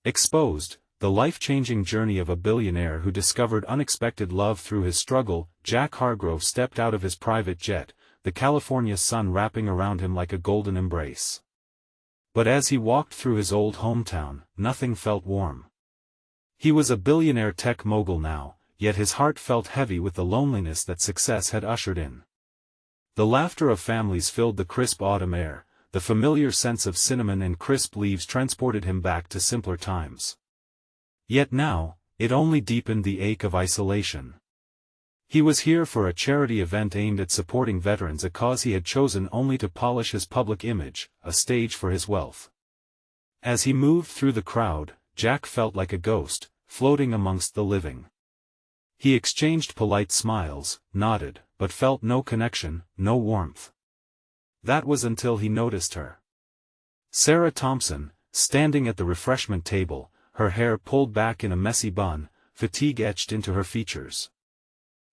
Exposed, the life-changing journey of a billionaire who discovered unexpected love through his struggle. Jack Hargrove stepped out of his private jet, the California sun wrapping around him like a golden embrace. But as he walked through his old hometown, nothing felt warm. He was a billionaire tech mogul now, yet his heart felt heavy with the loneliness that success had ushered in. The laughter of families filled the crisp autumn air, the familiar sense of cinnamon and crisp leaves transported him back to simpler times. Yet now, it only deepened the ache of isolation. He was here for a charity event aimed at supporting veterans, a cause he had chosen only to polish his public image, a stage for his wealth. As he moved through the crowd, Jack felt like a ghost, floating amongst the living. He exchanged polite smiles, nodded, but felt no connection, no warmth. That was until he noticed her. Sarah Thompson, standing at the refreshment table, her hair pulled back in a messy bun, fatigue etched into her features.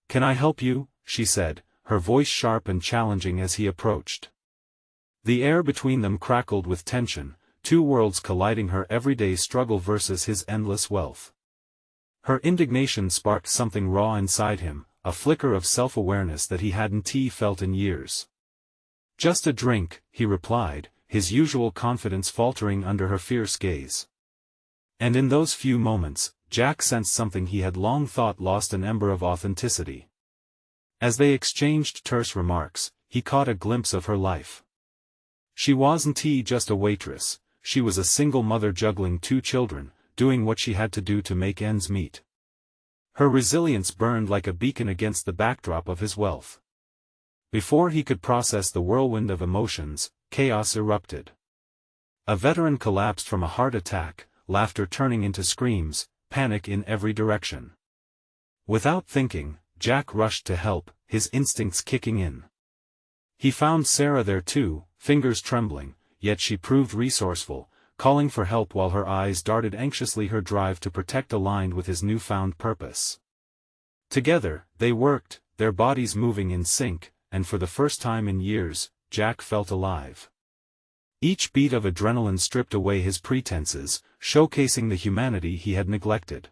"Can I help you?" she said, her voice sharp and challenging as he approached. The air between them crackled with tension, two worlds colliding, her everyday struggle versus his endless wealth. Her indignation sparked something raw inside him, a flicker of self-awareness that he hadn't felt in years. "Just a drink," he replied, his usual confidence faltering under her fierce gaze. And in those few moments, Jack sensed something he had long thought lost, an ember of authenticity. As they exchanged terse remarks, he caught a glimpse of her life. She wasn't just a waitress, she was a single mother juggling two children, doing what she had to do to make ends meet. Her resilience burned like a beacon against the backdrop of his wealth. Before he could process the whirlwind of emotions, chaos erupted. A veteran collapsed from a heart attack, laughter turning into screams, panic in every direction. Without thinking, Jack rushed to help, his instincts kicking in. He found Sarah there too, fingers trembling, yet she proved resourceful, calling for help while her eyes darted anxiously, her drive to protect aligned with his newfound purpose. Together, they worked, their bodies moving in sync, and for the first time in years, Jack felt alive. Each beat of adrenaline stripped away his pretenses, showcasing the humanity he had neglected.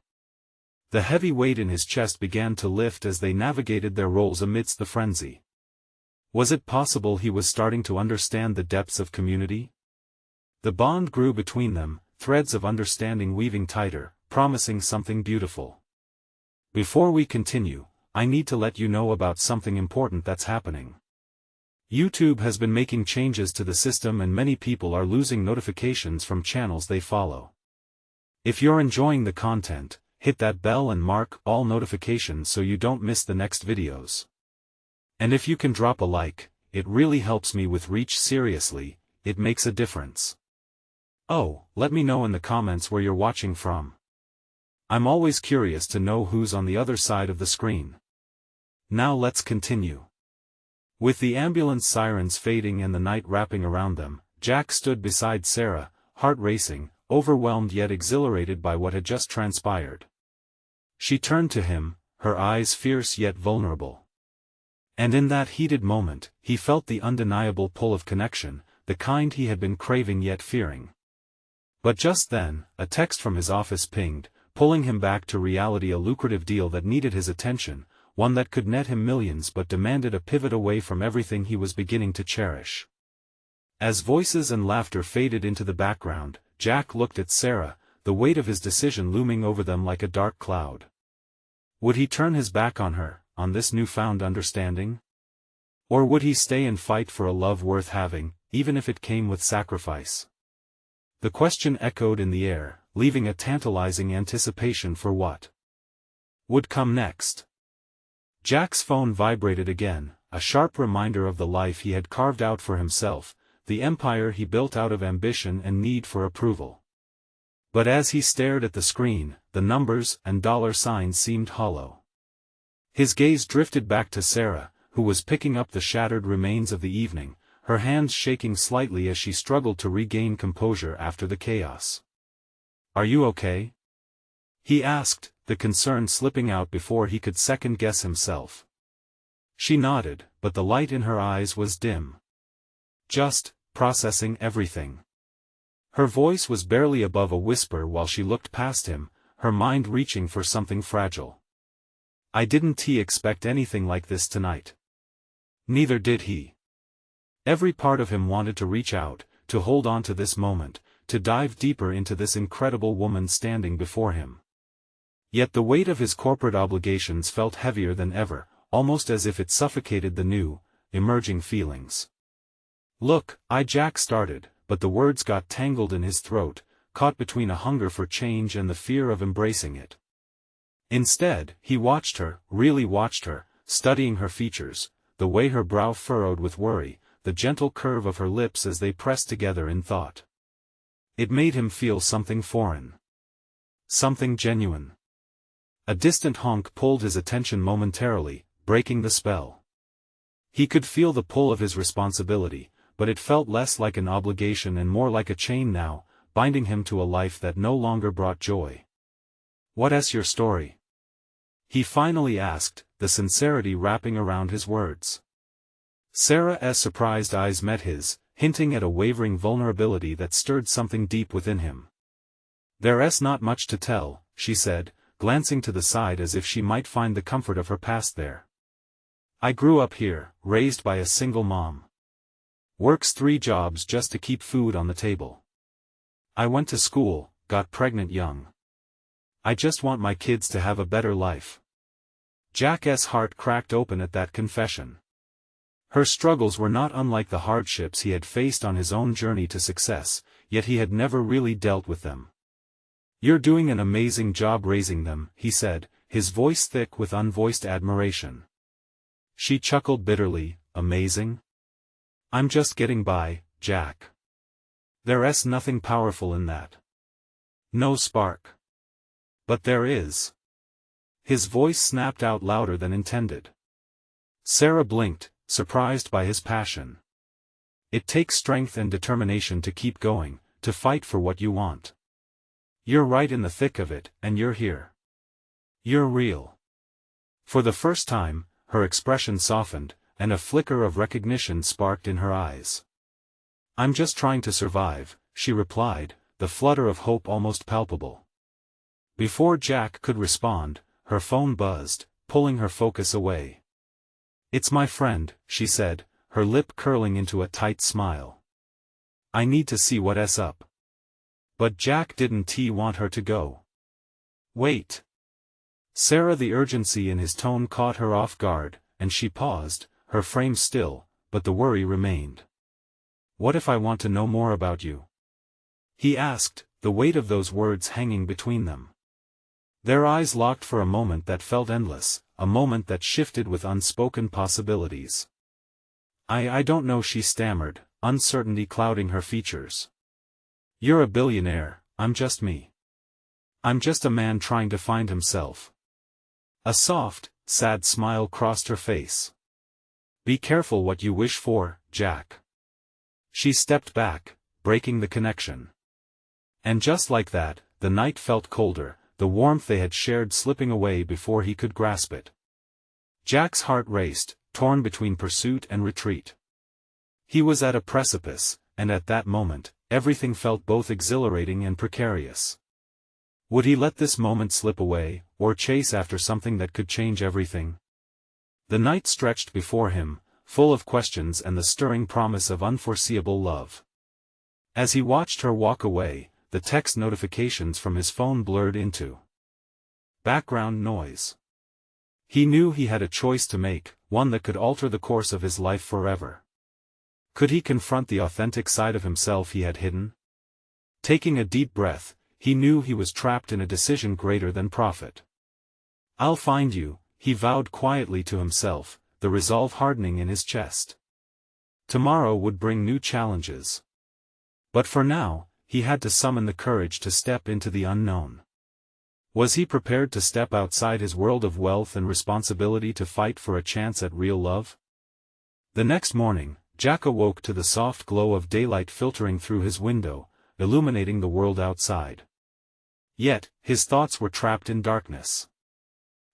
The heavy weight in his chest began to lift as they navigated their roles amidst the frenzy. Was it possible he was starting to understand the depths of community? The bond grew between them, threads of understanding weaving tighter, promising something beautiful. Before we continue, I need to let you know about something important that's happening. YouTube has been making changes to the system and many people are losing notifications from channels they follow. If you're enjoying the content, hit that bell and mark all notifications so you don't miss the next videos. And if you can drop a like, it really helps me with reach. Seriously, it makes a difference. Oh, let me know in the comments where you're watching from. I'm always curious to know who's on the other side of the screen. Now let's continue. With the ambulance sirens fading and the night wrapping around them, Jack stood beside Sarah, heart racing, overwhelmed yet exhilarated by what had just transpired. She turned to him, her eyes fierce yet vulnerable. And in that heated moment, he felt the undeniable pull of connection, the kind he had been craving yet fearing. But just then, a text from his office pinged, pulling him back to reality, a lucrative deal that needed his attention, one that could net him millions but demanded a pivot away from everything he was beginning to cherish. As voices and laughter faded into the background, Jack looked at Sarah, the weight of his decision looming over them like a dark cloud. Would he turn his back on her, on this newfound understanding? Or would he stay and fight for a love worth having, even if it came with sacrifice? The question echoed in the air, leaving a tantalizing anticipation for what would come next. Jack's phone vibrated again, a sharp reminder of the life he had carved out for himself, the empire he built out of ambition and need for approval. But as he stared at the screen, the numbers and dollar signs seemed hollow. His gaze drifted back to Sarah, who was picking up the shattered remains of the evening, her hands shaking slightly as she struggled to regain composure after the chaos. "Are you okay?" he asked, the concern slipping out before he could second-guess himself. She nodded, but the light in her eyes was dim. "Just processing everything." Her voice was barely above a whisper while she looked past him, her mind reaching for something fragile. "I didn't expect anything like this tonight." Neither did he. Every part of him wanted to reach out, to hold on to this moment, to dive deeper into this incredible woman standing before him. Yet the weight of his corporate obligations felt heavier than ever, almost as if it suffocated the new, emerging feelings. "Look," Jack started, but the words got tangled in his throat, caught between a hunger for change and the fear of embracing it. Instead, he watched her, really watched her, studying her features, the way her brow furrowed with worry, the gentle curve of her lips as they pressed together in thought. It made him feel something foreign. Something genuine. A distant honk pulled his attention momentarily, breaking the spell. He could feel the pull of his responsibility, but it felt less like an obligation and more like a chain now, binding him to a life that no longer brought joy. "What's your story?" he finally asked, the sincerity wrapping around his words. Sarah's surprised eyes met his, hinting at a wavering vulnerability that stirred something deep within him. "There's not much to tell," she said, glancing to the side as if she might find the comfort of her past there. "I grew up here, raised by a single mom. Works 3 jobs just to keep food on the table. I went to school, got pregnant young. I just want my kids to have a better life." Jack's heart cracked open at that confession. Her struggles were not unlike the hardships he had faced on his own journey to success, yet he had never really dealt with them. "You're doing an amazing job raising them," he said, his voice thick with unvoiced admiration. She chuckled bitterly. "Amazing? I'm just getting by, Jack. There's nothing powerful in that. No spark. But there is." His voice snapped out louder than intended. Sarah blinked, surprised by his passion. "It takes strength and determination to keep going, to fight for what you want. You're right in the thick of it, and you're here. You're real." For the first time, her expression softened, and a flicker of recognition sparked in her eyes. "I'm just trying to survive," she replied, the flutter of hope almost palpable. Before Jack could respond, her phone buzzed, pulling her focus away. "It's my friend," she said, her lip curling into a tight smile. "I need to see what's up." But Jack didn't want her to go. "Wait." Sarah, the urgency in his tone caught her off guard, and she paused, her frame still, but the worry remained. "What if I want to know more about you?" he asked, the weight of those words hanging between them. Their eyes locked for a moment that felt endless, a moment that shifted with unspoken possibilities. I don't know," she stammered, uncertainty clouding her features. "You're a billionaire, I'm just me. I'm just a man trying to find himself." A soft, sad smile crossed her face. "Be careful what you wish for, Jack." She stepped back, breaking the connection. And just like that, the night felt colder, the warmth they had shared slipping away before he could grasp it. Jack's heart raced, torn between pursuit and retreat. He was at a precipice, and at that moment, everything felt both exhilarating and precarious. Would he let this moment slip away, or chase after something that could change everything? The night stretched before him, full of questions and the stirring promise of unforeseeable love. As he watched her walk away, the text notifications from his phone blurred into background noise. He knew he had a choice to make, one that could alter the course of his life forever. Could he confront the authentic side of himself he had hidden? Taking a deep breath, he knew he was trapped in a decision greater than profit. "I'll find you," he vowed quietly to himself, the resolve hardening in his chest. Tomorrow would bring new challenges. But for now, he had to summon the courage to step into the unknown. Was he prepared to step outside his world of wealth and responsibility to fight for a chance at real love? The next morning, Jack awoke to the soft glow of daylight filtering through his window, illuminating the world outside. Yet, his thoughts were trapped in darkness.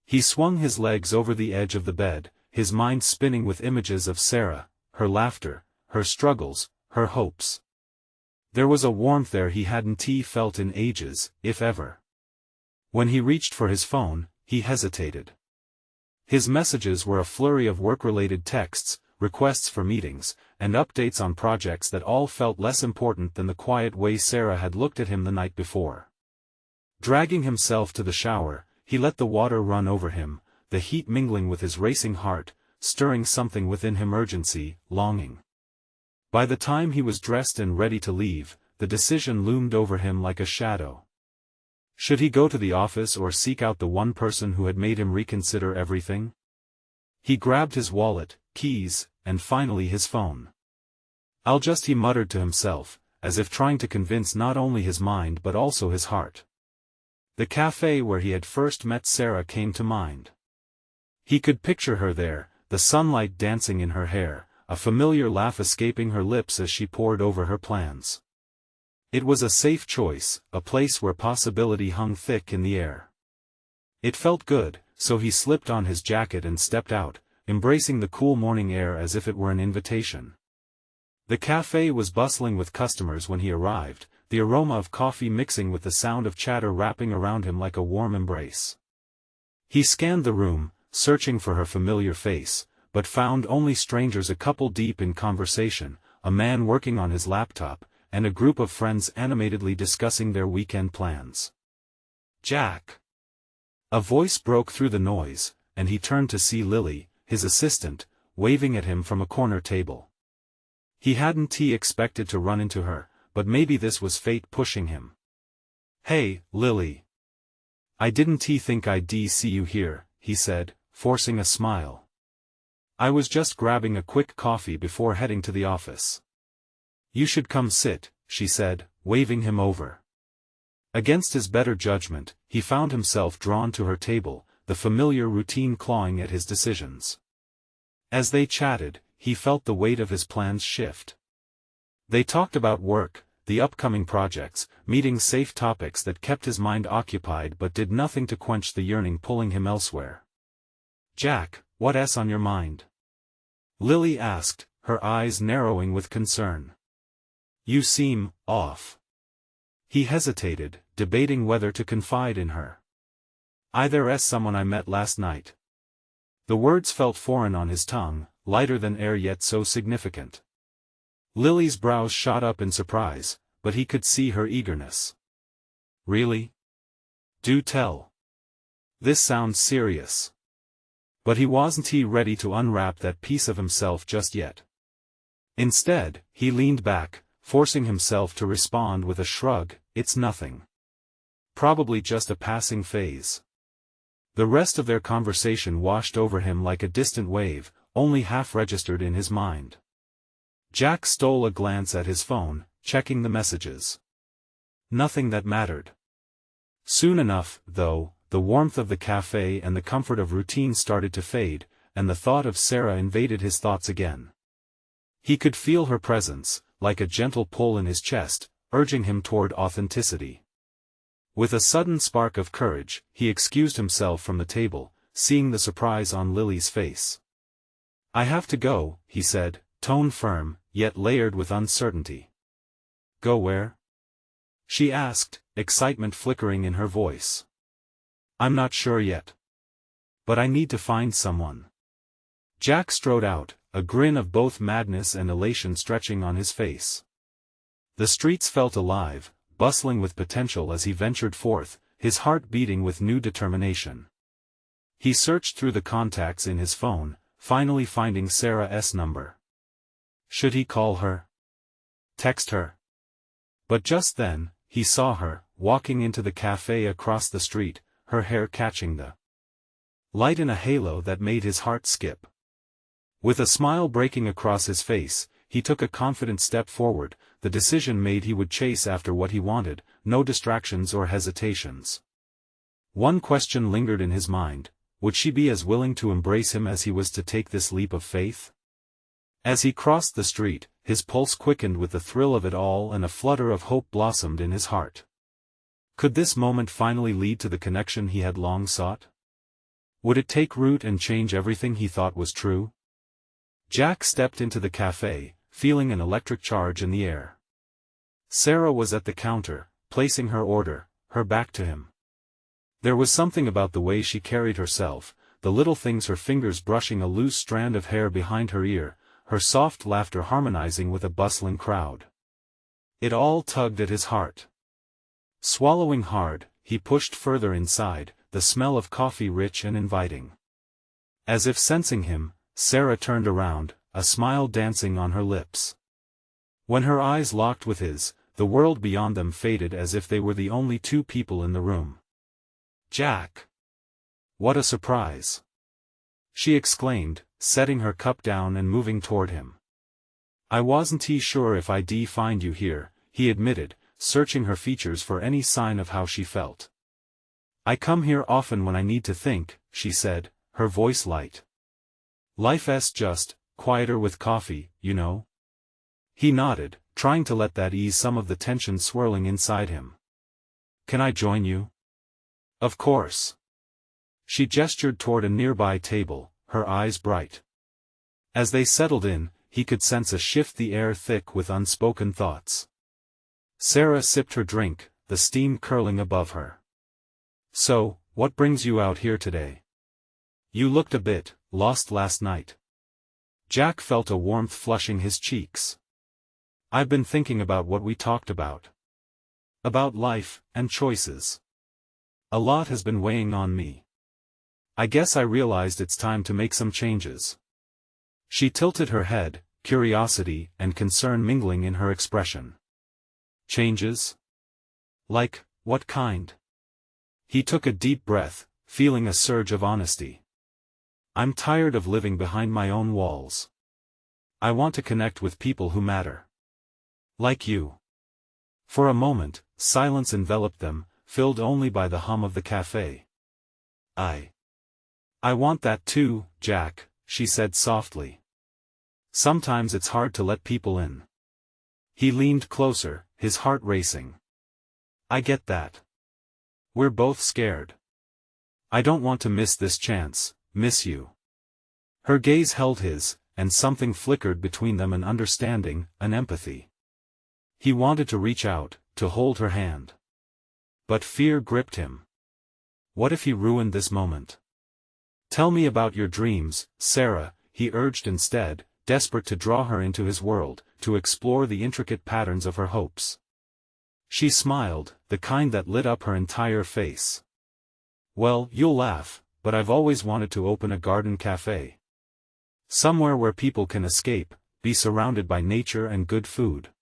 He swung his legs over the edge of the bed, his mind spinning with images of Sarah, her laughter, her struggles, her hopes. There was a warmth there he hadn't felt in ages, if ever. When he reached for his phone, he hesitated. His messages were a flurry of work-related texts, requests for meetings, and updates on projects that all felt less important than the quiet way Sarah had looked at him the night before. Dragging himself to the shower, he let the water run over him, the heat mingling with his racing heart, stirring something within him: urgency, longing. By the time he was dressed and ready to leave, the decision loomed over him like a shadow. Should he go to the office or seek out the one person who had made him reconsider everything? He grabbed his wallet, keys, and finally his phone. He muttered to himself, as if trying to convince not only his mind but also his heart. The cafe where he had first met Sarah came to mind. He could picture her there, the sunlight dancing in her hair, a familiar laugh escaping her lips as she pored over her plans. It was a safe choice, a place where possibility hung thick in the air. It felt good, so he slipped on his jacket and stepped out, embracing the cool morning air as if it were an invitation. The cafe was bustling with customers when he arrived, the aroma of coffee mixing with the sound of chatter wrapping around him like a warm embrace. He scanned the room, searching for her familiar face, but found only strangers a couple deep in conversation, a man working on his laptop, and a group of friends animatedly discussing their weekend plans. "Jack!" A voice broke through the noise, and he turned to see Lily, his assistant, waving at him from a corner table. He hadn't expected to run into her, but maybe this was fate pushing him. "Hey, Lily. I didn't think I'd see you here," he said, forcing a smile. "I was just grabbing a quick coffee before heading to the office." "You should come sit," she said, waving him over. Against his better judgment, he found himself drawn to her table, the familiar routine clawing at his decisions. As they chatted, he felt the weight of his plans shift. They talked about work, the upcoming projects, meeting safe topics that kept his mind occupied but did nothing to quench the yearning pulling him elsewhere. "Jack, what's on your mind?" Lily asked, her eyes narrowing with concern. "You seem off." He hesitated, debating whether to confide in her. "There's someone I met last night." The words felt foreign on his tongue, lighter than air yet so significant. Lily's brows shot up in surprise, but he could see her eagerness. "Really? Do tell. This sounds serious." But he wasn't ready to unwrap that piece of himself just yet. Instead, he leaned back, forcing himself to respond with a shrug, "It's nothing. Probably just a passing phase." The rest of their conversation washed over him like a distant wave, only half registered in his mind. Jack stole a glance at his phone, checking the messages. Nothing that mattered. Soon enough, though, the warmth of the cafe and the comfort of routine started to fade, and the thought of Sarah invaded his thoughts again. He could feel her presence, like a gentle pull in his chest, urging him toward authenticity. With a sudden spark of courage, he excused himself from the table, seeing the surprise on Lily's face. "I have to go," he said, tone firm, yet layered with uncertainty. "Go where?" she asked, excitement flickering in her voice. "I'm not sure yet. But I need to find someone." Jack strode out, a grin of both madness and elation stretching on his face. The streets felt alive, bustling with potential as he ventured forth, his heart beating with new determination. He searched through the contacts in his phone, finally finding Sarah's number. Should he call her? Text her? But just then, he saw her, walking into the cafe across the street, her hair catching the light in a halo that made his heart skip. With a smile breaking across his face, he took a confident step forward, the decision made he would chase after what he wanted, no distractions or hesitations. One question lingered in his mind: would she be as willing to embrace him as he was to take this leap of faith? As he crossed the street, his pulse quickened with the thrill of it all and a flutter of hope blossomed in his heart. Could this moment finally lead to the connection he had long sought? Would it take root and change everything he thought was true? Jack stepped into the cafe, feeling an electric charge in the air. Sarah was at the counter, placing her order, her back to him. There was something about the way she carried herself, the little things, her fingers brushing a loose strand of hair behind her ear, her soft laughter harmonizing with a bustling crowd. It all tugged at his heart. Swallowing hard, he pushed further inside, the smell of coffee rich and inviting. As if sensing him, Sarah turned around, a smile dancing on her lips. When her eyes locked with his, the world beyond them faded as if they were the only two people in the room. "Jack! What a surprise!" she exclaimed, setting her cup down and moving toward him. "I wasn't sure if I'd find you here," he admitted, searching her features for any sign of how she felt. "I come here often when I need to think," she said, her voice light. "Life's just quieter with coffee, you know." He nodded, trying to let that ease some of the tension swirling inside him. "Can I join you?" "Of course." She gestured toward a nearby table, her eyes bright. As they settled in, he could sense a shift, the air thick with unspoken thoughts. Sarah sipped her drink, the steam curling above her. "So, what brings you out here today? You looked a bit lost last night." Jack felt a warmth flushing his cheeks. "I've been thinking about what we talked about. About life, and choices. A lot has been weighing on me. I guess I realized it's time to make some changes." She tilted her head, curiosity and concern mingling in her expression. "Changes? Like, what kind?" He took a deep breath, feeling a surge of honesty. "I'm tired of living behind my own walls. I want to connect with people who matter. Like you." For a moment, silence enveloped them, filled only by the hum of the cafe. I want that too, Jack," she said softly. "Sometimes it's hard to let people in." He leaned closer, his heart racing. "I get that. We're both scared. I don't want to miss this chance, miss you." Her gaze held his, and something flickered between them, an understanding, an empathy. He wanted to reach out, to hold her hand. But fear gripped him. What if he ruined this moment? "Tell me about your dreams, Sarah," he urged instead, desperate to draw her into his world, to explore the intricate patterns of her hopes. She smiled, the kind that lit up her entire face. "Well, you'll laugh, but I've always wanted to open a garden cafe. Somewhere where people can escape, be surrounded by nature and good food.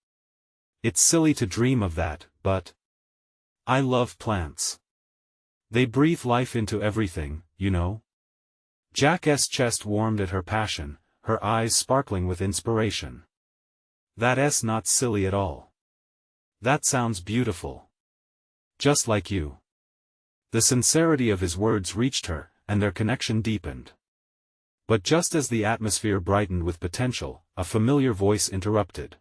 It's silly to dream of that, but I love plants. They breathe life into everything, you know." Jack's chest warmed at her passion, her eyes sparkling with inspiration. "That's not silly at all. That sounds beautiful. Just like you." The sincerity of his words reached her, and their connection deepened. But just as the atmosphere brightened with potential, a familiar voice interrupted.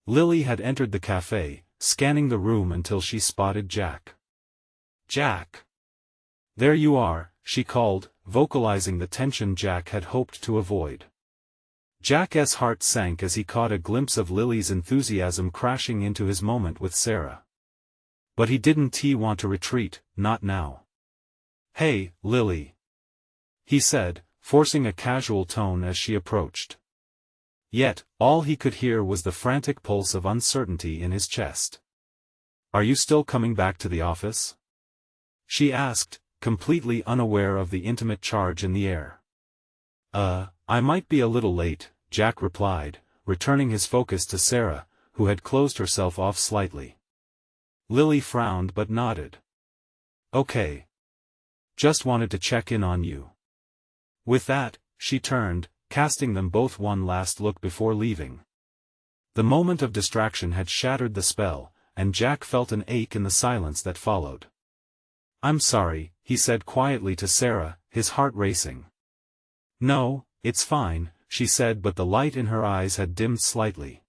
Lily had entered the cafe, scanning the room until she spotted Jack. "Jack! There you are," she called, vocalizing the tension Jack had hoped to avoid. Jack's heart sank as he caught a glimpse of Lily's enthusiasm crashing into his moment with Sarah. But he didn't want to retreat, not now. "Hey, Lily," he said, forcing a casual tone as she approached. Yet, all he could hear was the frantic pulse of uncertainty in his chest. "Are you still coming back to the office?" she asked, completely unaware of the intimate charge in the air. I might be a little late," Jack replied, returning his focus to Sarah, who had closed herself off slightly. Lily frowned but nodded. "Okay. Just wanted to check in on you." With that, she turned, casting them both one last look before leaving. The moment of distraction had shattered the spell, and Jack felt an ache in the silence that followed. "I'm sorry," he said quietly to Sarah, his heart racing. "No, it's fine," she said, but the light in her eyes had dimmed slightly.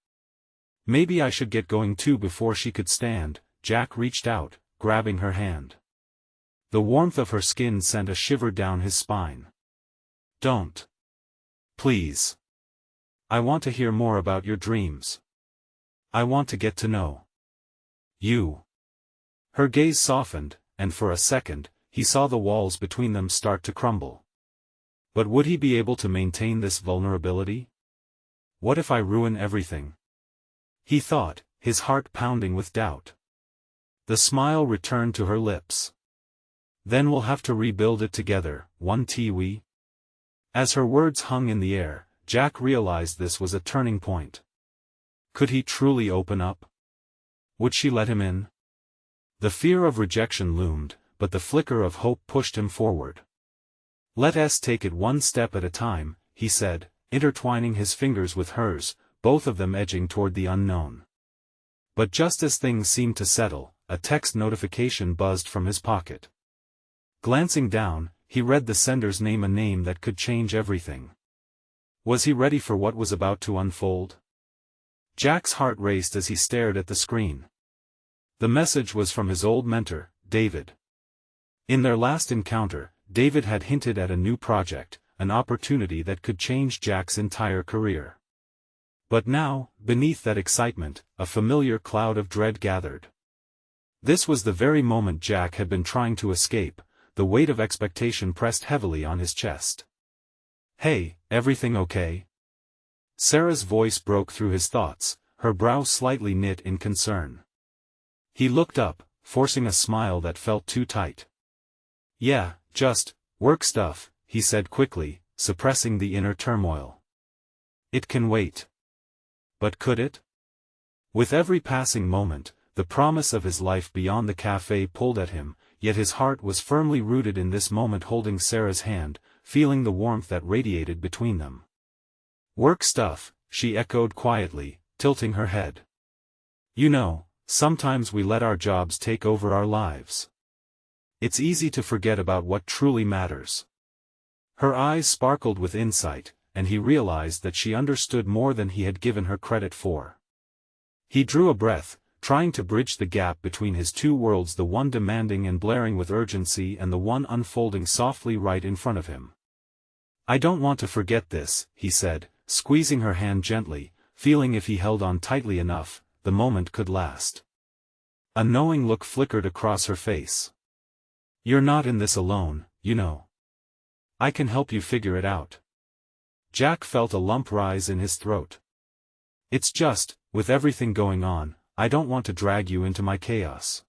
"Maybe I should get going too." Before she could stand, Jack reached out, grabbing her hand. The warmth of her skin sent a shiver down his spine. "Don't. Please. I want to hear more about your dreams. I want to get to know." You. Her gaze softened, and for a second, he saw the walls between them start to crumble. But would he be able to maintain this vulnerability? What if I ruin everything? He thought, his heart pounding with doubt. The smile returned to her lips. Then we'll have to rebuild it together, won't we? As her words hung in the air, Jack realized this was a turning point. Could he truly open up? Would she let him in? The fear of rejection loomed, but the flicker of hope pushed him forward. Let us take it one step at a time, he said, intertwining his fingers with hers, both of them edging toward the unknown. But just as things seemed to settle, a text notification buzzed from his pocket. Glancing down, he read the sender's name, a name that could change everything. Was he ready for what was about to unfold? Jack's heart raced as he stared at the screen. The message was from his old mentor, David. In their last encounter, David had hinted at a new project, an opportunity that could change Jack's entire career. But now, beneath that excitement, a familiar cloud of dread gathered. This was the very moment Jack had been trying to escape, the weight of expectation pressed heavily on his chest. Hey, everything okay? Sarah's voice broke through his thoughts, her brow slightly knit in concern. He looked up, forcing a smile that felt too tight. Yeah, just work stuff, he said quickly, suppressing the inner turmoil. It can wait. But could it? With every passing moment, the promise of his life beyond the cafe pulled at him, yet his heart was firmly rooted in this moment, holding Sarah's hand, feeling the warmth that radiated between them. Work stuff, she echoed quietly, tilting her head. You know, sometimes we let our jobs take over our lives. It's easy to forget about what truly matters. Her eyes sparkled with insight, and he realized that she understood more than he had given her credit for. He drew a breath, trying to bridge the gap between his two worlds, the one demanding and blaring with urgency and the one unfolding softly right in front of him. I don't want to forget this, he said, squeezing her hand gently, feeling if he held on tightly enough, the moment could last. A knowing look flickered across her face. You're not in this alone, you know. I can help you figure it out. Jack felt a lump rise in his throat. It's just, with everything going on, I don't want to drag you into my chaos.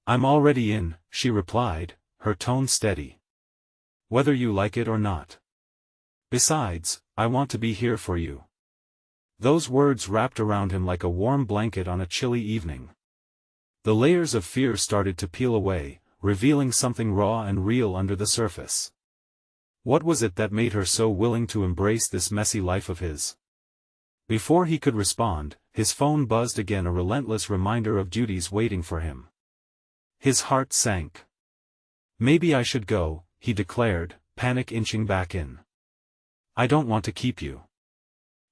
I'm already in, she replied, her tone steady. Whether you like it or not. Besides, I want to be here for you. Those words wrapped around him like a warm blanket on a chilly evening. The layers of fear started to peel away, revealing something raw and real under the surface. What was it that made her so willing to embrace this messy life of his? Before he could respond, his phone buzzed again, a relentless reminder of duties waiting for him. His heart sank. Maybe I should go, he declared, panic inching back in. I don't want to keep you.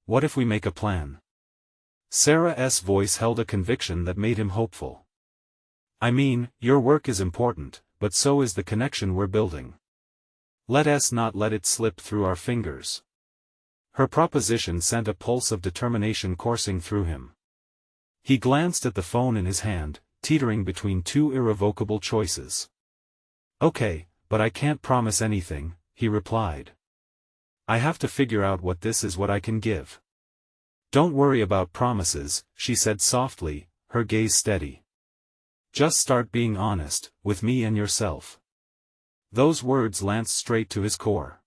What if we make a plan? Sarah's voice held a conviction that made him hopeful. I mean, your work is important, but so is the connection we're building. Let us not let it slip through our fingers. Her proposition sent a pulse of determination coursing through him. He glanced at the phone in his hand, teetering between two irrevocable choices. Okay, but I can't promise anything, he replied. I have to figure out what I can give. Don't worry about promises, she said softly, her gaze steady. Just start being honest, with me and yourself. Those words lanced straight to his core.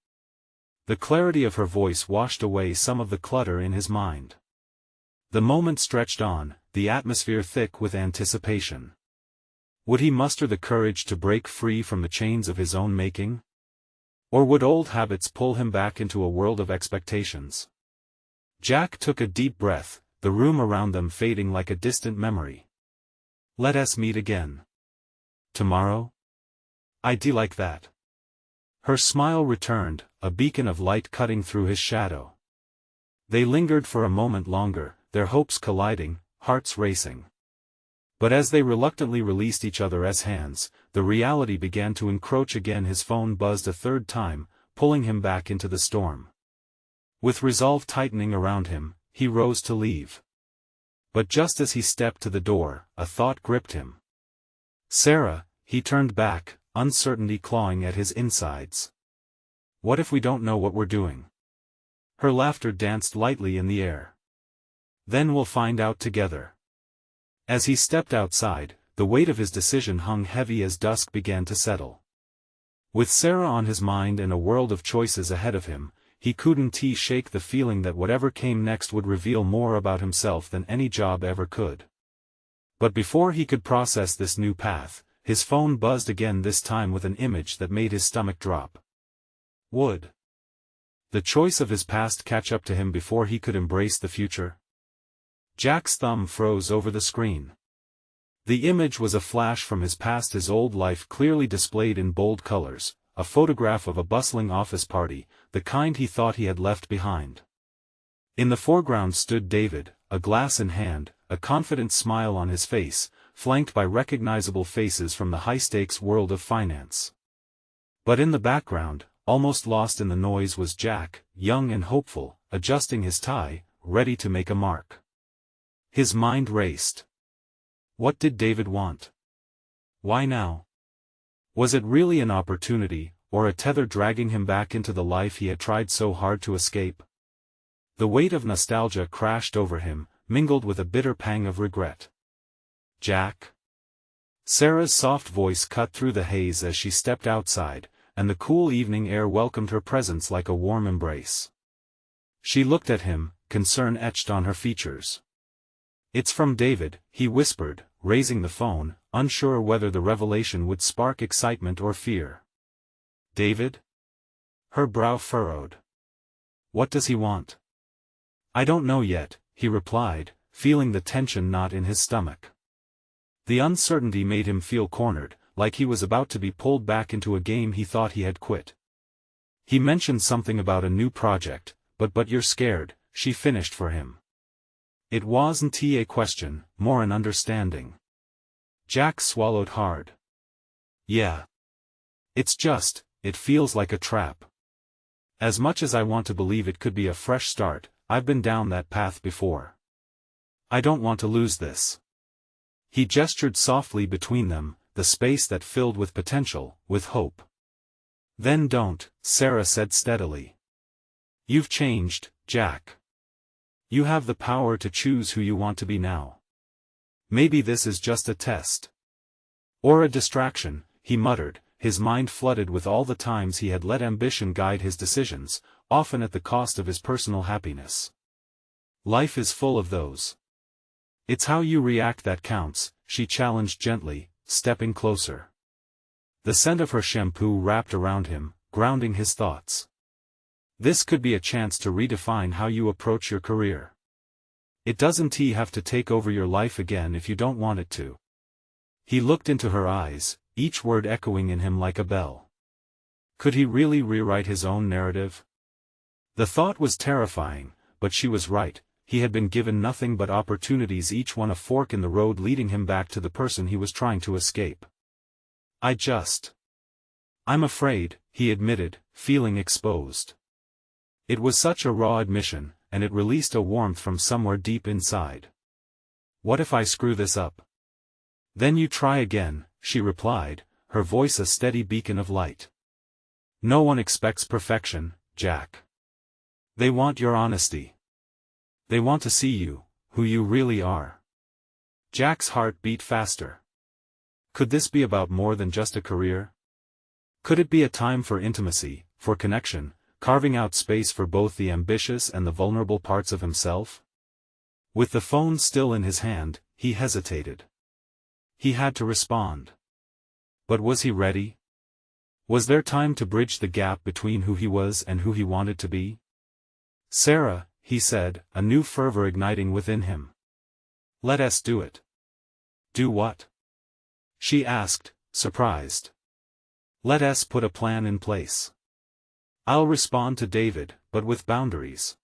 The clarity of her voice washed away some of the clutter in his mind. The moment stretched on, the atmosphere thick with anticipation. Would he muster the courage to break free from the chains of his own making? Or would old habits pull him back into a world of expectations? Jack took a deep breath, the room around them fading like a distant memory. Let us meet again. Tomorrow? I'd like that. Her smile returned, a beacon of light cutting through his shadow. They lingered for a moment longer, their hopes colliding, hearts racing. But as they reluctantly released each other's hands, the reality began to encroach again. His phone buzzed a third time, pulling him back into the storm. With resolve tightening around him, he rose to leave. But just as he stepped to the door, a thought gripped him. Sarah, he turned back, uncertainty clawing at his insides. What if we don't know what we're doing? Her laughter danced lightly in the air. Then we'll find out together. As he stepped outside, the weight of his decision hung heavy as dusk began to settle. With Sarah on his mind and a world of choices ahead of him, he couldn't shake the feeling that whatever came next would reveal more about himself than any job ever could. But before he could process this new path, his phone buzzed again, this time with an image that made his stomach drop. Would the choice of his past catch up to him before he could embrace the future? Jack's thumb froze over the screen. The image was a flash from his past, his old life clearly displayed in bold colors, a photograph of a bustling office party, the kind he thought he had left behind. In the foreground stood David, a glass in hand, a confident smile on his face, flanked by recognizable faces from the high-stakes world of finance. But in the background, almost lost in the noise, was Jack, young and hopeful, adjusting his tie, ready to make a mark. His mind raced. What did David want? Why now? Was it really an opportunity, or a tether dragging him back into the life he had tried so hard to escape? The weight of nostalgia crashed over him, mingled with a bitter pang of regret. Jack? Sarah's soft voice cut through the haze as she stepped outside, and the cool evening air welcomed her presence like a warm embrace. She looked at him, concern etched on her features. It's from David, he whispered, raising the phone, unsure whether the revelation would spark excitement or fear. David? Her brow furrowed. What does he want? I don't know yet, he replied, feeling the tension knot in his stomach. The uncertainty made him feel cornered, like he was about to be pulled back into a game he thought he had quit. He mentioned something about a new project, but you're scared, she finished for him. It wasn't a question, more an understanding. Jack swallowed hard. Yeah. It feels like a trap. As much as I want to believe it could be a fresh start, I've been down that path before. I don't want to lose this. He gestured softly between them, the space that filled with potential, with hope. Then don't, Sarah said steadily. You've changed, Jack. You have the power to choose who you want to be now. Maybe this is just a test. Or a distraction, he muttered, his mind flooded with all the times he had let ambition guide his decisions, often at the cost of his personal happiness. Life is full of those. It's how you react that counts, she challenged gently, stepping closer. The scent of her shampoo wrapped around him, grounding his thoughts. This could be a chance to redefine how you approach your career. It doesn't have to take over your life again if you don't want it to. He looked into her eyes, each word echoing in him like a bell. Could he really rewrite his own narrative? The thought was terrifying, but she was right. He had been given nothing but opportunities, each one a fork in the road leading him back to the person he was trying to escape. I'm afraid, he admitted, feeling exposed. It was such a raw admission, and it released a warmth from somewhere deep inside. What if I screw this up? Then you try again, she replied, her voice a steady beacon of light. No one expects perfection, Jack. They want your honesty. They want to see you, who you really are. Jack's heart beat faster. Could this be about more than just a career? Could it be a time for intimacy, for connection, carving out space for both the ambitious and the vulnerable parts of himself? With the phone still in his hand, he hesitated. He had to respond. But was he ready? Was there time to bridge the gap between who he was and who he wanted to be? Sarah, he said, a new fervor igniting within him. Let us do it. Do what? She asked, surprised. Let us put a plan in place. I'll respond to David, but with boundaries.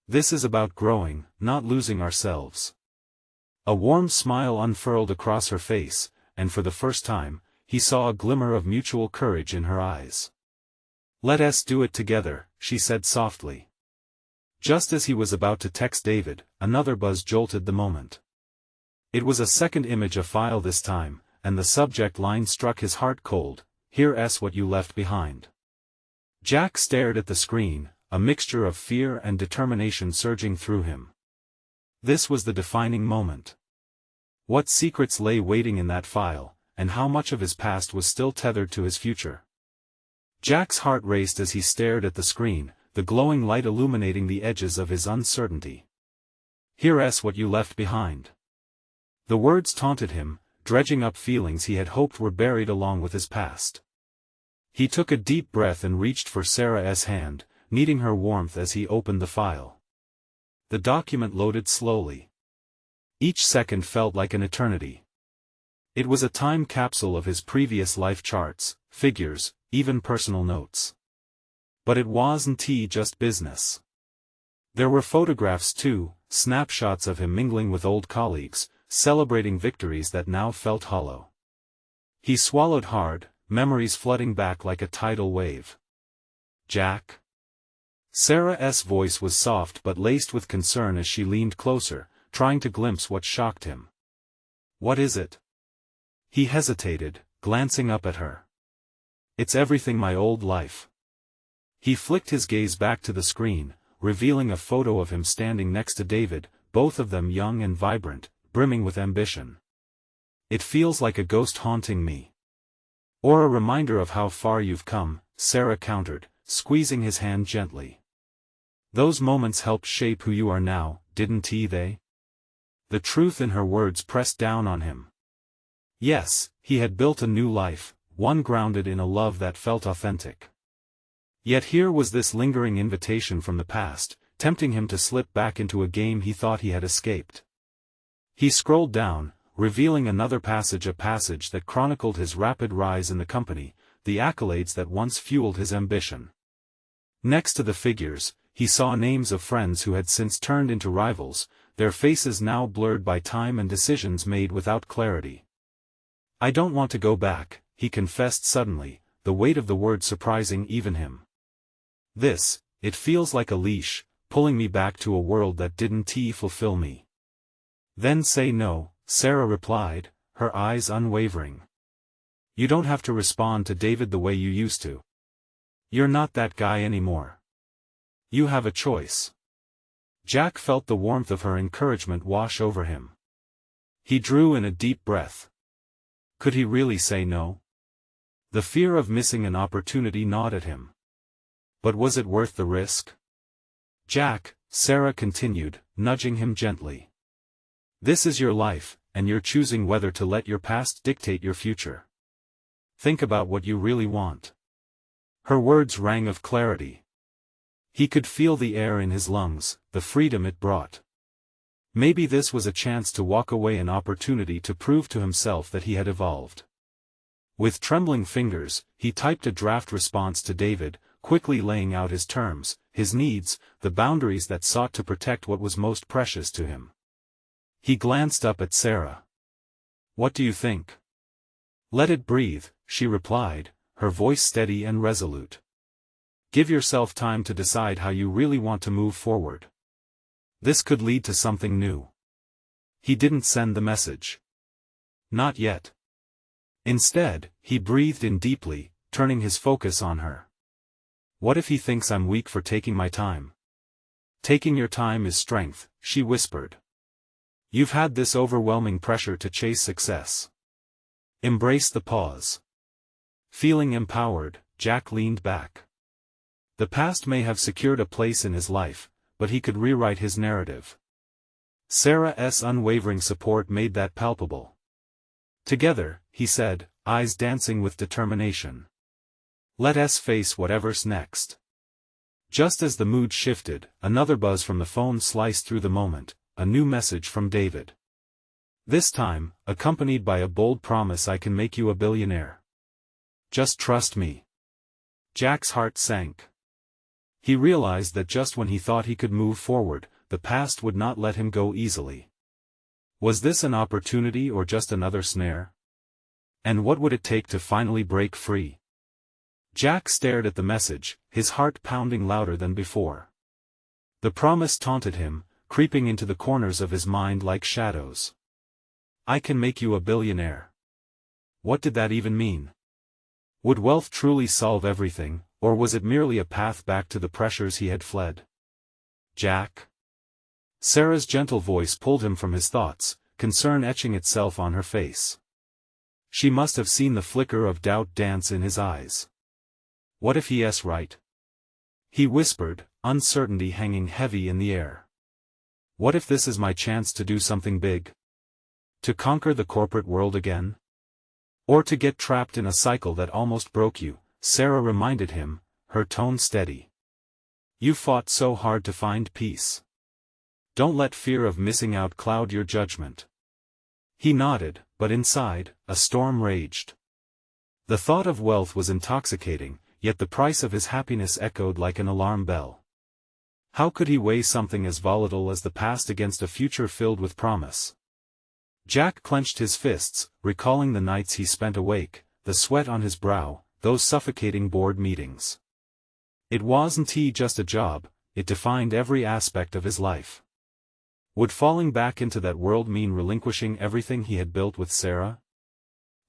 This is about growing, not losing ourselves. A warm smile unfurled across her face, and for the first time, he saw a glimmer of mutual courage in her eyes. Let us do it together, she said softly. Just as he was about to text David, another buzz jolted the moment. It was a second image, a file this time, and the subject line struck his heart cold: "Here's what you left behind." Jack stared at the screen, a mixture of fear and determination surging through him. This was the defining moment. What secrets lay waiting in that file, and how much of his past was still tethered to his future? Jack's heart raced as he stared at the screen, the glowing light illuminating the edges of his uncertainty. "Here's what you left behind." The words taunted him, dredging up feelings he had hoped were buried along with his past. He took a deep breath and reached for Sarah's hand, needing her warmth as he opened the file. The document loaded slowly. Each second felt like an eternity. It was a time capsule of his previous life charts, figures, even personal notes. But it wasn't just business. There were photographs too, snapshots of him mingling with old colleagues, celebrating victories that now felt hollow. He swallowed hard, memories flooding back like a tidal wave. "Jack?" Sarah's voice was soft but laced with concern as she leaned closer, trying to glimpse what shocked him. "What is it?" He hesitated, glancing up at her. "It's everything, my old life." He flicked his gaze back to the screen, revealing a photo of him standing next to David, both of them young and vibrant, brimming with ambition. "It feels like a ghost haunting me." "Or a reminder of how far you've come," Sarah countered, squeezing his hand gently. "Those moments helped shape who you are now, didn't they?" The truth in her words pressed down on him. Yes, he had built a new life, one grounded in a love that felt authentic. Yet here was this lingering invitation from the past, tempting him to slip back into a game he thought he had escaped. He scrolled down, revealing another passage, a passage that chronicled his rapid rise in the company, the accolades that once fueled his ambition. Next to the figures, he saw names of friends who had since turned into rivals, their faces now blurred by time and decisions made without clarity. "I don't want to go back," he confessed suddenly, the weight of the word surprising even him. It feels like a leash, pulling me back to a world that didn't fulfill me." "Then say no," Sarah replied, her eyes unwavering. "You don't have to respond to David the way you used to. You're not that guy anymore. You have a choice." Jack felt the warmth of her encouragement wash over him. He drew in a deep breath. Could he really say no? The fear of missing an opportunity gnawed at him. But was it worth the risk? "Jack," Sarah continued, nudging him gently. "This is your life, and you're choosing whether to let your past dictate your future. Think about what you really want." Her words rang of clarity. He could feel the air in his lungs, the freedom it brought. Maybe this was a chance to walk away, an opportunity to prove to himself that he had evolved. With trembling fingers, he typed a draft response to David, quickly laying out his terms, his needs, the boundaries that sought to protect what was most precious to him. He glanced up at Sarah. "What do you think?" "Let it breathe," she replied, her voice steady and resolute. "Give yourself time to decide how you really want to move forward. This could lead to something new." He didn't send the message. Not yet. Instead, he breathed in deeply, turning his focus on her. "What if he thinks I'm weak for taking my time?" "Taking your time is strength," she whispered. "You've had this overwhelming pressure to chase success. Embrace the pause." Feeling empowered, Jack leaned back. The past may have secured a place in his life, but he could rewrite his narrative. Sarah's unwavering support made that palpable. "Together," he said, eyes dancing with determination. "Let us face whatever's next." Just as the mood shifted, another buzz from the phone sliced through the moment, a new message from David. This time, accompanied by a bold promise: "I can make you a billionaire. Just trust me." Jack's heart sank. He realized that just when he thought he could move forward, the past would not let him go easily. Was this an opportunity or just another snare? And what would it take to finally break free? Jack stared at the message, his heart pounding louder than before. The promise taunted him, creeping into the corners of his mind like shadows. I can make you a billionaire. What did that even mean? Would wealth truly solve everything, or was it merely a path back to the pressures he had fled? Jack? Sarah's gentle voice pulled him from his thoughts, concern etching itself on her face. She must have seen the flicker of doubt dance in his eyes. What if he's right? He whispered, uncertainty hanging heavy in the air. What if this is my chance to do something big? To conquer the corporate world again? Or to get trapped in a cycle that almost broke you? Sarah reminded him, her tone steady. You fought so hard to find peace. Don't let fear of missing out cloud your judgment. He nodded, but inside, a storm raged. The thought of wealth was intoxicating, yet the price of his happiness echoed like an alarm bell. How could he weigh something as volatile as the past against a future filled with promise? Jack clenched his fists, recalling the nights he spent awake, the sweat on his brow, those suffocating board meetings. It wasn't just a job, it defined every aspect of his life. Would falling back into that world mean relinquishing everything he had built with Sarah?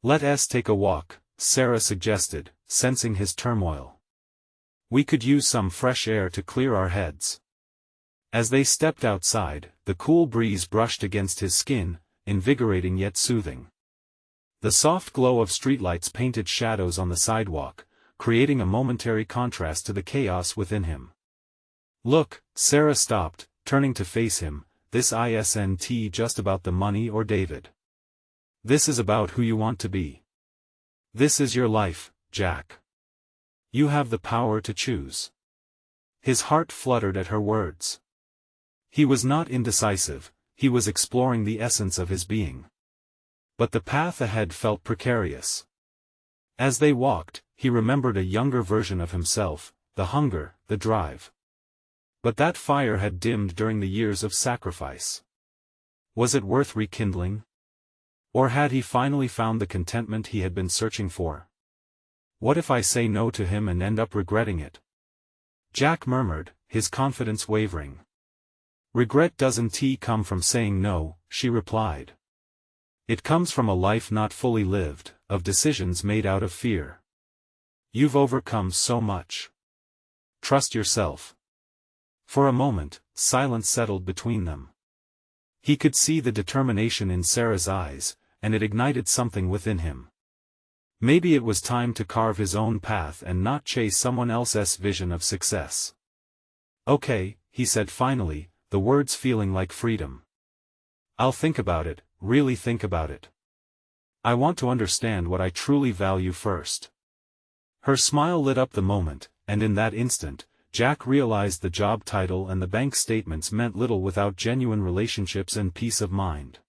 Let's take a walk, Sarah suggested, sensing his turmoil. We could use some fresh air to clear our heads. As they stepped outside, the cool breeze brushed against his skin, invigorating yet soothing. The soft glow of streetlights painted shadows on the sidewalk, creating a momentary contrast to the chaos within him. Look, Sarah stopped, turning to face him, this isn't just about the money or David. This is about who you want to be. This is your life, Jack. You have the power to choose. His heart fluttered at her words. He was not indecisive, he was exploring the essence of his being. But the path ahead felt precarious. As they walked, he remembered a younger version of himself, the hunger, the drive. But that fire had dimmed during the years of sacrifice. Was it worth rekindling? Or had he finally found the contentment he had been searching for? What if I say no to him and end up regretting it? Jack murmured, his confidence wavering. Regret doesn't come from saying no, she replied. It comes from a life not fully lived, of decisions made out of fear. You've overcome so much. Trust yourself. For a moment, silence settled between them. He could see the determination in Sarah's eyes, and it ignited something within him. Maybe it was time to carve his own path and not chase someone else's vision of success. Okay, he said finally, the words feeling like freedom. I'll think about it, really think about it. I want to understand what I truly value first. Her smile lit up the moment, and in that instant, Jack realized the job title and the bank statements meant little without genuine relationships and peace of mind.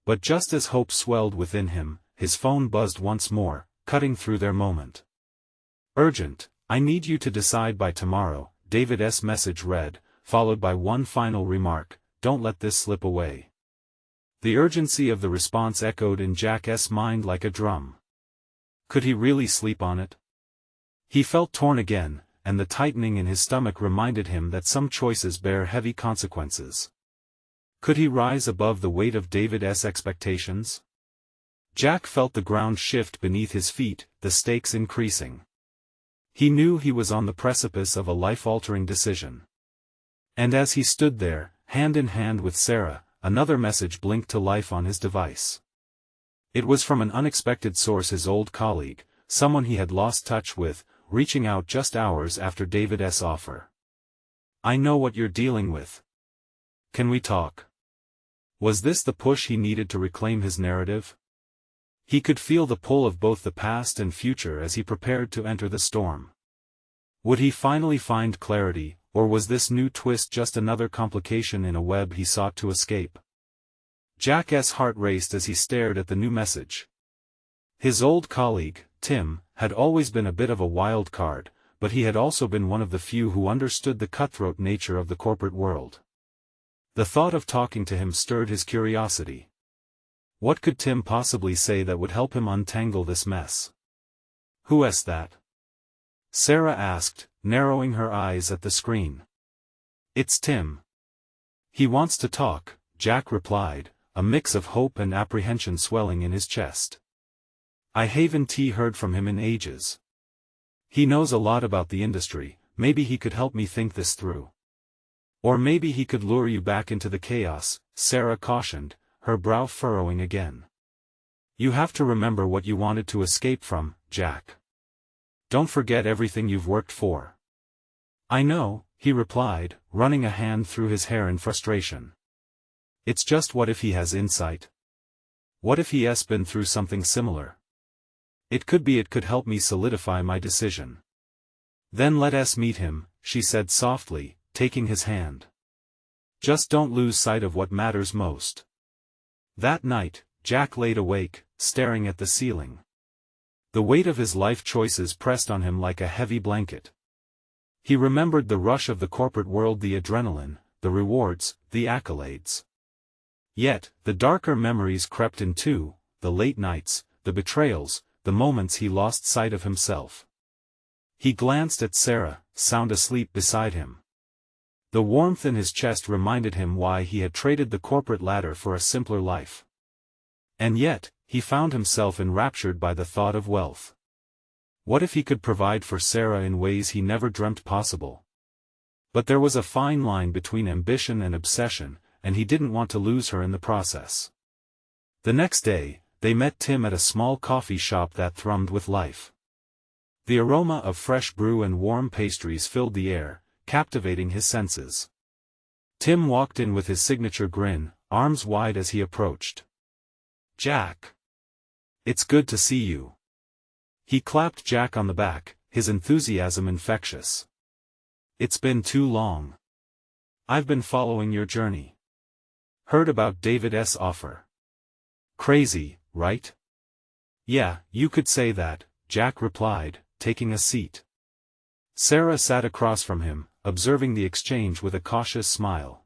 But just as hope swelled within him, his phone buzzed once more, cutting through their moment. Urgent, I need you to decide by tomorrow, David's message read, followed by one final remark, don't let this slip away. The urgency of the response echoed in Jack's mind like a drum. Could he really sleep on it? He felt torn again, and the tightening in his stomach reminded him that some choices bear heavy consequences. Could he rise above the weight of David's expectations? Jack felt the ground shift beneath his feet, the stakes increasing. He knew he was on the precipice of a life-altering decision. And as he stood there, hand in hand with Sarah, another message blinked to life on his device. It was from an unexpected source, his old colleague, someone he had lost touch with, reaching out just hours after David's offer. I know what you're dealing with. Can we talk? Was this the push he needed to reclaim his narrative? He could feel the pull of both the past and future as he prepared to enter the storm. Would he finally find clarity, or was this new twist just another complication in a web he sought to escape? Jack's heart raced as he stared at the new message. His old colleague, Tim, had always been a bit of a wild card, but he had also been one of the few who understood the cutthroat nature of the corporate world. The thought of talking to him stirred his curiosity. What could Tim possibly say that would help him untangle this mess? Who's that? Sarah asked, narrowing her eyes at the screen. It's Tim. He wants to talk, Jack replied, a mix of hope and apprehension swelling in his chest. I haven't heard from him in ages. He knows a lot about the industry, maybe he could help me think this through. Or maybe he could lure you back into the chaos, Sarah cautioned, her brow furrowing again. You have to remember what you wanted to escape from, Jack. Don't forget everything you've worked for. I know, he replied, running a hand through his hair in frustration. It's just what if he has insight? What if he has been through something similar? It could help me solidify my decision. Then let us meet him, she said softly, taking his hand. Just don't lose sight of what matters most. That night, Jack laid awake, staring at the ceiling. The weight of his life choices pressed on him like a heavy blanket. He remembered the rush of the corporate world, the adrenaline, the rewards, the accolades. Yet, the darker memories crept in too, the late nights, the betrayals, the moments he lost sight of himself. He glanced at Sarah, sound asleep beside him. The warmth in his chest reminded him why he had traded the corporate ladder for a simpler life. And yet, he found himself enraptured by the thought of wealth. What if he could provide for Sarah in ways he never dreamt possible? But there was a fine line between ambition and obsession, and he didn't want to lose her in the process. The next day, they met Tim at a small coffee shop that thrummed with life. The aroma of fresh brew and warm pastries filled the air, captivating his senses. Tim walked in with his signature grin, arms wide as he approached. Jack! It's good to see you. He clapped Jack on the back, his enthusiasm infectious. It's been too long. I've been following your journey. Heard about David's offer. Crazy, right? Yeah, you could say that, Jack replied, taking a seat. Sarah sat across from him, observing the exchange with a cautious smile.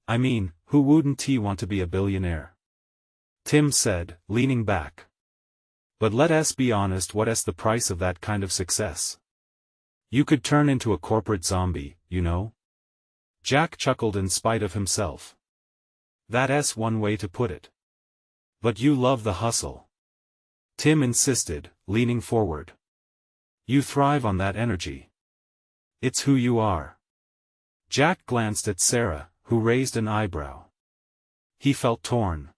I mean, who wouldn't want to be a billionaire? Tim said, leaning back. But let us be honest, what's the price of that kind of success? You could turn into a corporate zombie, you know? Jack chuckled in spite of himself. That's one way to put it. But you love the hustle. Tim insisted, leaning forward. You thrive on that energy. It's who you are. Jack glanced at Sarah, who raised an eyebrow. He felt torn.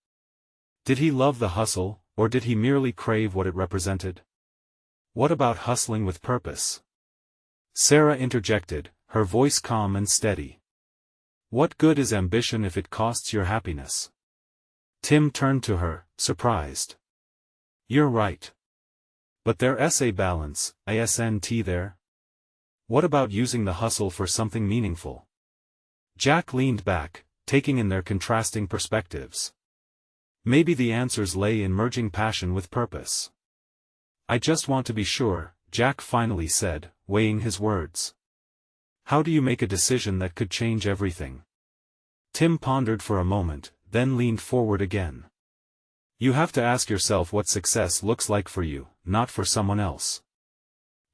Did he love the hustle, or did he merely crave what it represented? What about hustling with purpose? Sarah interjected, her voice calm and steady. What good is ambition if it costs your happiness? Tim turned to her, surprised. You're right. But there's a balance, isn't there? What about using the hustle for something meaningful? Jack leaned back, taking in their contrasting perspectives. Maybe the answers lay in merging passion with purpose. I just want to be sure, Jack finally said, weighing his words. How do you make a decision that could change everything? Tim pondered for a moment, then leaned forward again. You have to ask yourself what success looks like for you, not for someone else.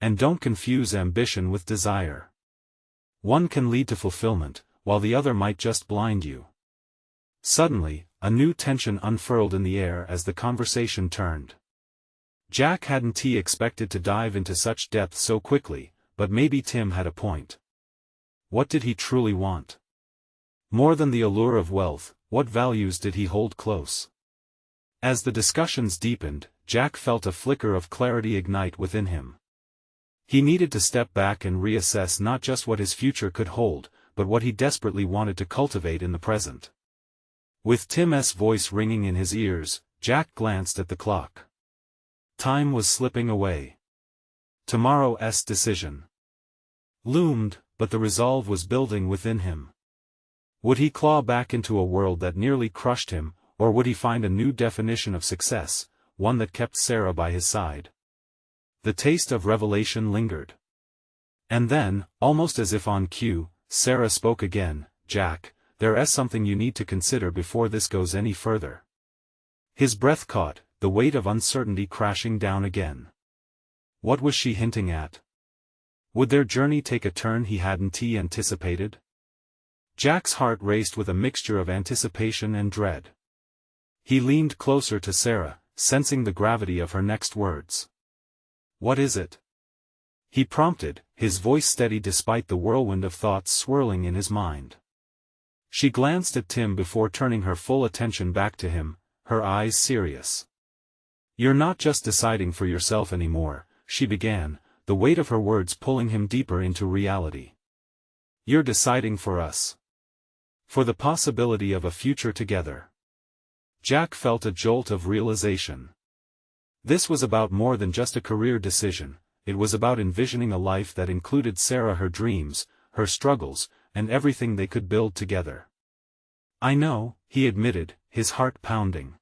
And don't confuse ambition with desire. One can lead to fulfillment, while the other might just blind you. Suddenly, a new tension unfurled in the air as the conversation turned. Jack hadn't expected to dive into such depth so quickly, but maybe Tim had a point. What did he truly want? More than the allure of wealth, what values did he hold close? As the discussions deepened, Jack felt a flicker of clarity ignite within him. He needed to step back and reassess not just what his future could hold, but what he desperately wanted to cultivate in the present. With Tim's voice ringing in his ears, Jack glanced at the clock. Time was slipping away. Tomorrow's decision loomed, but the resolve was building within him. Would he claw back into a world that nearly crushed him, or would he find a new definition of success, one that kept Sarah by his side? The taste of revelation lingered. And then, almost as if on cue, Sarah spoke again. Jack, there's something you need to consider before this goes any further. His breath caught, the weight of uncertainty crashing down again. What was she hinting at? Would their journey take a turn he hadn't anticipated? Jack's heart raced with a mixture of anticipation and dread. He leaned closer to Sarah, sensing the gravity of her next words. "What is it?" he prompted, his voice steady despite the whirlwind of thoughts swirling in his mind. She glanced at Tim before turning her full attention back to him, her eyes serious. "You're not just deciding for yourself anymore," she began, the weight of her words pulling him deeper into reality. "You're deciding for us. For the possibility of a future together." Jack felt a jolt of realization. This was about more than just a career decision, it was about envisioning a life that included Sarah, her dreams, her struggles, and everything they could build together. "I know," he admitted, his heart pounding.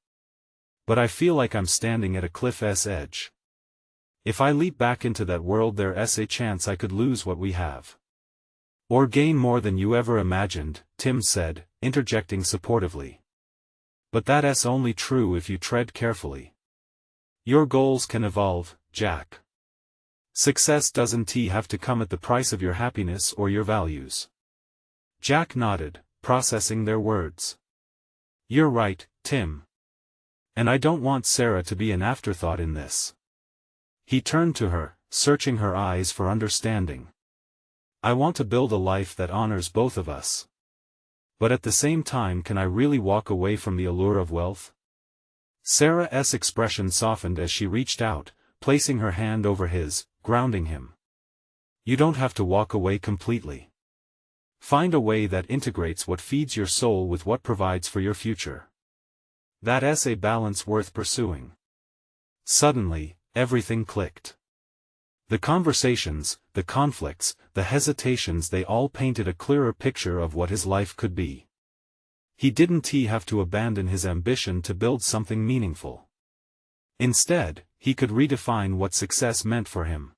"But I feel like I'm standing at a cliff's edge. If I leap back into that world there's a chance I could lose what we have. Or gain more than you ever imagined," Tim said, interjecting supportively. "But that's only true if you tread carefully. Your goals can evolve, Jack. Success doesn't have to come at the price of your happiness or your values." Jack nodded, processing their words. "You're right, Tim. And I don't want Sarah to be an afterthought in this." He turned to her, searching her eyes for understanding. "I want to build a life that honors both of us. But at the same time, can I really walk away from the allure of wealth?" Sarah's expression softened as she reached out, placing her hand over his, grounding him. "You don't have to walk away completely. Find a way that integrates what feeds your soul with what provides for your future. That's a balance worth pursuing." Suddenly, everything clicked. The conversations, the conflicts, the hesitations, they all painted a clearer picture of what his life could be. He didn't have to abandon his ambition to build something meaningful. Instead, he could redefine what success meant for him.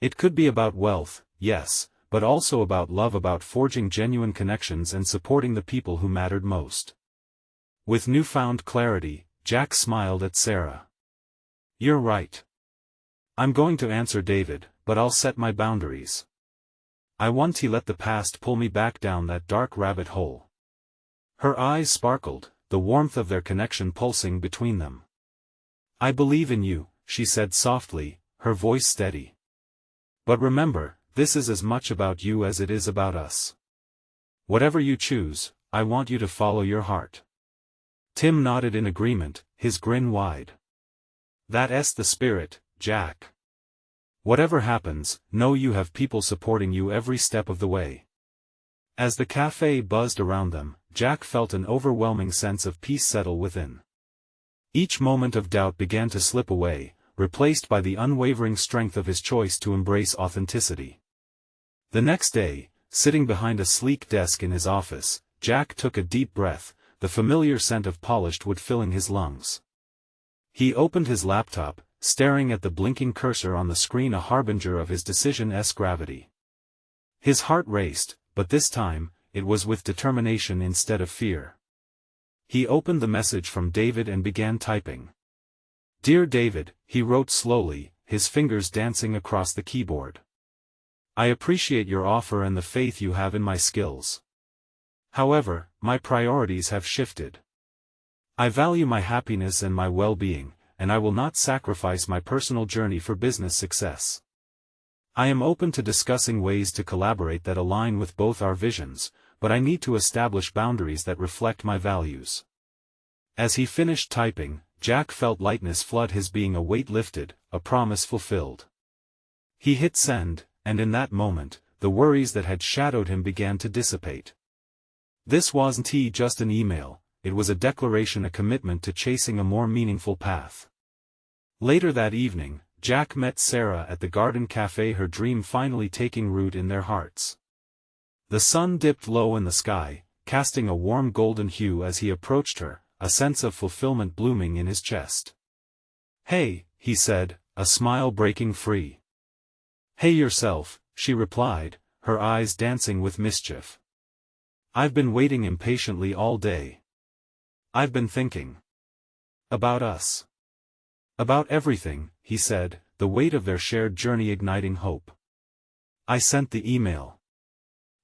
It could be about wealth, yes, but also about love, about forging genuine connections and supporting the people who mattered most. With newfound clarity, Jack smiled at Sarah. "You're right. I'm going to answer David, but I'll set my boundaries. I won't let the past pull me back down that dark rabbit hole." Her eyes sparkled, the warmth of their connection pulsing between them. "I believe in you," she said softly, her voice steady. "But remember, this is as much about you as it is about us. Whatever you choose, I want you to follow your heart." Tim nodded in agreement, his grin wide. "That's the spirit, Jack. Whatever happens, know you have people supporting you every step of the way." As the cafe buzzed around them, Jack felt an overwhelming sense of peace settle within. Each moment of doubt began to slip away, replaced by the unwavering strength of his choice to embrace authenticity. The next day, sitting behind a sleek desk in his office, Jack took a deep breath, the familiar scent of polished wood filling his lungs. He opened his laptop, staring at the blinking cursor on the screen, a harbinger of his decision's gravity. His heart raced, but this time, it was with determination instead of fear. He opened the message from David and began typing. "Dear David," he wrote slowly, his fingers dancing across the keyboard. "I appreciate your offer and the faith you have in my skills. However, my priorities have shifted. I value my happiness and my well-being, and I will not sacrifice my personal journey for business success. I am open to discussing ways to collaborate that align with both our visions, but I need to establish boundaries that reflect my values." As he finished typing, Jack felt lightness flood his being, a weight lifted, a promise fulfilled. He hit send, and in that moment, the worries that had shadowed him began to dissipate. This wasn't just an email, it was a declaration, a commitment to chasing a more meaningful path. Later that evening, Jack met Sarah at the Garden Cafe, her dream finally taking root in their hearts. The sun dipped low in the sky, casting a warm golden hue as he approached her, a sense of fulfillment blooming in his chest. "Hey," he said, a smile breaking free. "Hey yourself," she replied, her eyes dancing with mischief. "I've been waiting impatiently all day. I've been thinking about us. About everything," he said, the weight of their shared journey igniting hope. "I sent the email."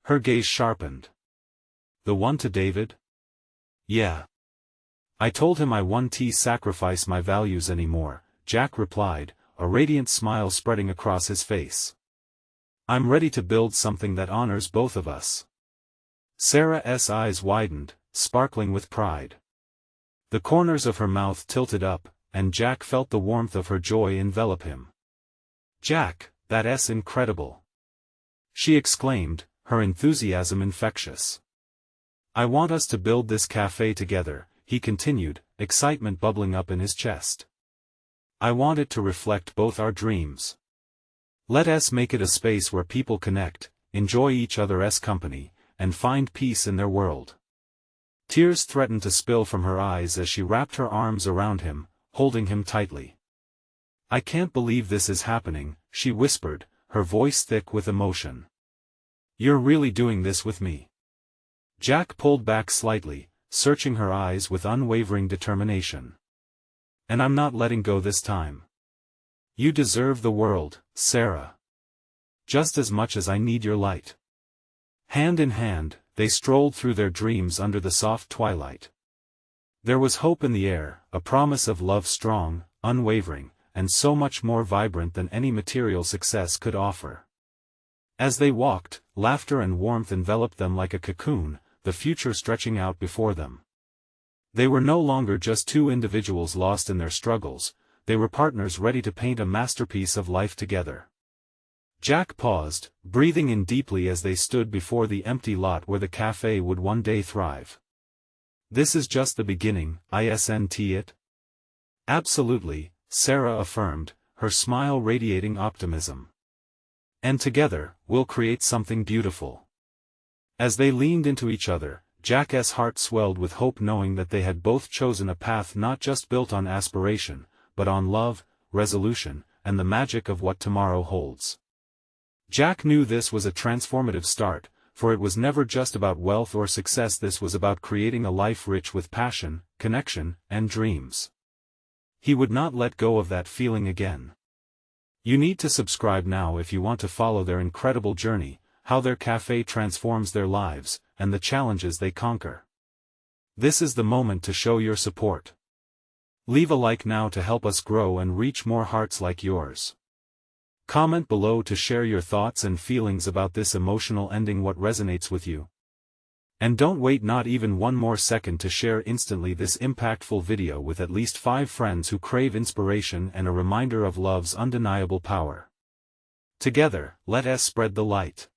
Her gaze sharpened. The one to David? Yeah. I told him I won't sacrifice my values anymore, Jack replied, a radiant smile spreading across his face. I'm ready to build something that honors both of us. Sarah's eyes widened, sparkling with pride. The corners of her mouth tilted up, and Jack felt the warmth of her joy envelop him. Jack, that's incredible! She exclaimed, her enthusiasm infectious. I want us to build this cafe together, he continued, excitement bubbling up in his chest. I want it to reflect both our dreams. Let us make it a space where people connect, enjoy each other's company, and find peace in their world. Tears threatened to spill from her eyes as she wrapped her arms around him, holding him tightly. I can't believe this is happening, she whispered, her voice thick with emotion. You're really doing this with me? Jack pulled back slightly, searching her eyes with unwavering determination. And I'm not letting go this time. You deserve the world, Sarah. Just as much as I need your light. Hand in hand, they strolled through their dreams under the soft twilight. There was hope in the air, a promise of love strong, unwavering, and so much more vibrant than any material success could offer. As they walked, laughter and warmth enveloped them like a cocoon, the future stretching out before them. They were no longer just two individuals lost in their struggles, they were partners ready to paint a masterpiece of life together. Jack paused, breathing in deeply as they stood before the empty lot where the cafe would one day thrive. This is just the beginning, isn't it? Absolutely, Sarah affirmed, her smile radiating optimism. And together, we'll create something beautiful. As they leaned into each other, Jack's heart swelled with hope knowing that they had both chosen a path not just built on aspiration, but on love, resolution, and the magic of what tomorrow holds. Jack knew this was a transformative start, for it was never just about wealth or success. This was about creating a life rich with passion, connection, and dreams. He would not let go of that feeling again. You need to subscribe now if you want to follow their incredible journey, how their cafe transforms their lives, and the challenges they conquer. This is the moment to show your support. Leave a like now to help us grow and reach more hearts like yours. Comment below to share your thoughts and feelings about this emotional ending, what resonates with you. And don't wait not even one more second to share instantly this impactful video with at least 5 friends who crave inspiration and a reminder of love's undeniable power. Together, let us spread the light.